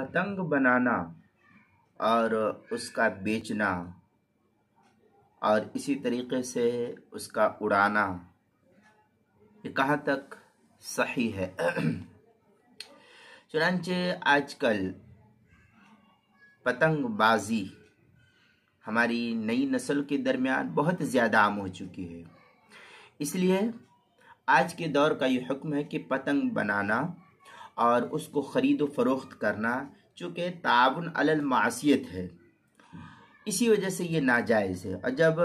पतंग बनाना और उसका बेचना और इसी तरीके से उसका उड़ाना, ये कहाँ तक सही है? चुनांचे आजकल पतंगबाजी हमारी नई नस्ल के दरमियान बहुत ज़्यादा आम हो चुकी है। इसलिए आज के दौर का ये हुक्म है कि पतंग बनाना और उसको ख़रीद व फ़रोख्त करना चूँकि ताउन अलल मासियत है, इसी वजह से ये नाजायज़ है। और जब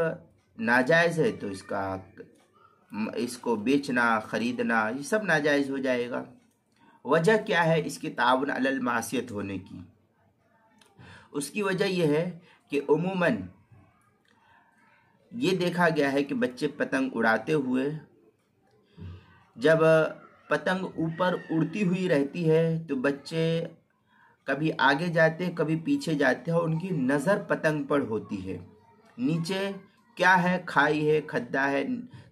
नाजायज़ है तो इसको बेचना, ख़रीदना, ये सब नाजायज़ हो जाएगा। वजह क्या है इसकी ताउन अलल मासियत होने की? उसकी वजह यह है कि उमूमन ये देखा गया है कि बच्चे पतंग उड़ाते हुए जब पतंग ऊपर उड़ती हुई रहती है तो बच्चे कभी आगे जाते हैं, कभी पीछे जाते हैं और उनकी नज़र पतंग पर होती है। नीचे क्या है, खाई है, खड्डा है,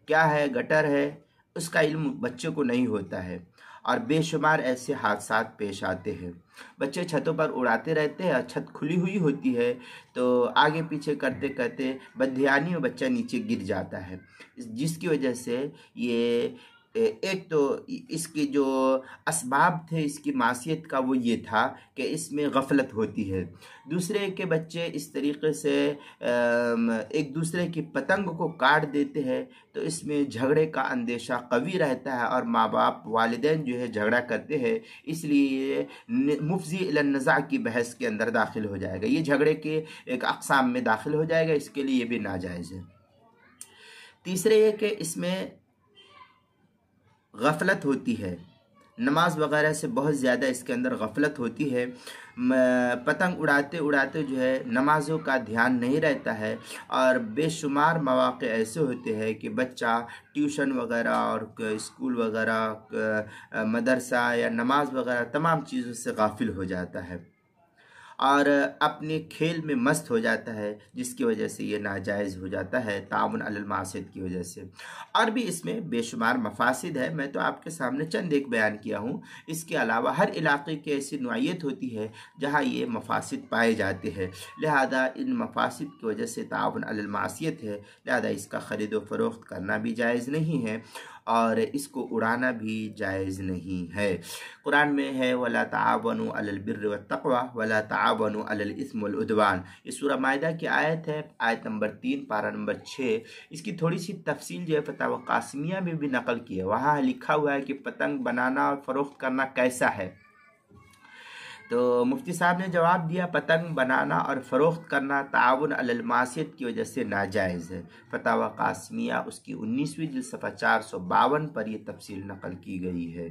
क्या है, गटर है, उसका इल्म बच्चे को नहीं होता है। और बेशुमार ऐसे हादसात पेश आते हैं। बच्चे छतों पर उड़ाते रहते हैं और छत खुली हुई होती है तो आगे पीछे करते करते बदध्यानी में बच्चा नीचे गिर जाता है, जिसकी वजह से ये एक तो इसके जो असबाब थे इसकी मासियत का वो ये था कि इसमें गफलत होती है। दूसरे के बच्चे इस तरीके से एक दूसरे की पतंग को काट देते हैं तो इसमें झगड़े का अंदेशा कवी रहता है और माँ बाप वालिदैन जो है झगड़ा करते हैं, इसलिए मुफ्जी इलन नज़ा की बहस के अंदर दाखिल हो जाएगा। ये झगड़े के एक अक़साम में दाखिल हो जाएगा, इसके लिए ये भी नाजायज़ है। तीसरे ये कि इसमें गफलत होती है, नमाज वगैरह से बहुत ज़्यादा इसके अंदर गफलत होती है। पतंग उड़ाते उड़ाते जो है नमाज़ों का ध्यान नहीं रहता है और बेशुमार मौक़े ऐसे होते हैं कि बच्चा ट्यूशन वगैरह और स्कूल वगैरह, मदरसा या नमाज वगैरह तमाम चीज़ों से गाफिल हो जाता है और अपने खेल में मस्त हो जाता है, जिसकी वजह से ये नाजायज़ हो जाता है ताउन अलल मासियत की वजह से। और भी इसमें बेशुमार मफासिद है, मैं तो आपके सामने चंद एक बयान किया हूँ। इसके अलावा हर इलाके की ऐसी नौइयत होती है जहाँ ये मफासिद पाए जाते हैं, लिहाजा इन मफासिद की वजह से ताउन अलल मासियत है, लिहाजा इसका ख़रीद व फ़रोख्त करना भी जायज़ नहीं है और इसको उड़ाना भी जायज़ नहीं है। कुरान में है वला तावनु अलल बिर्रि वत्तक़वा वला तावनु अलल इस्मि वल उद्वान। ये सूरह माइदा की आयत है, आयत नंबर 3 पारा नंबर 6। इसकी थोड़ी सी तफसील जो है फतावा कासिमिया में भी नकल की है। वहाँ लिखा हुआ है कि पतंग बनाना और फ़रोख्त करना कैसा है। तो मुफ्ती साहब ने जवाब दिया पतंग बनाना और फ़रोख्त करना ताउन अलल मासियत की वजह से नाजायज़ है। फतावा कासिमिया उसकी 19वीं जिल्द सफ़ा 452 पर यह तफसील नकल की गई है।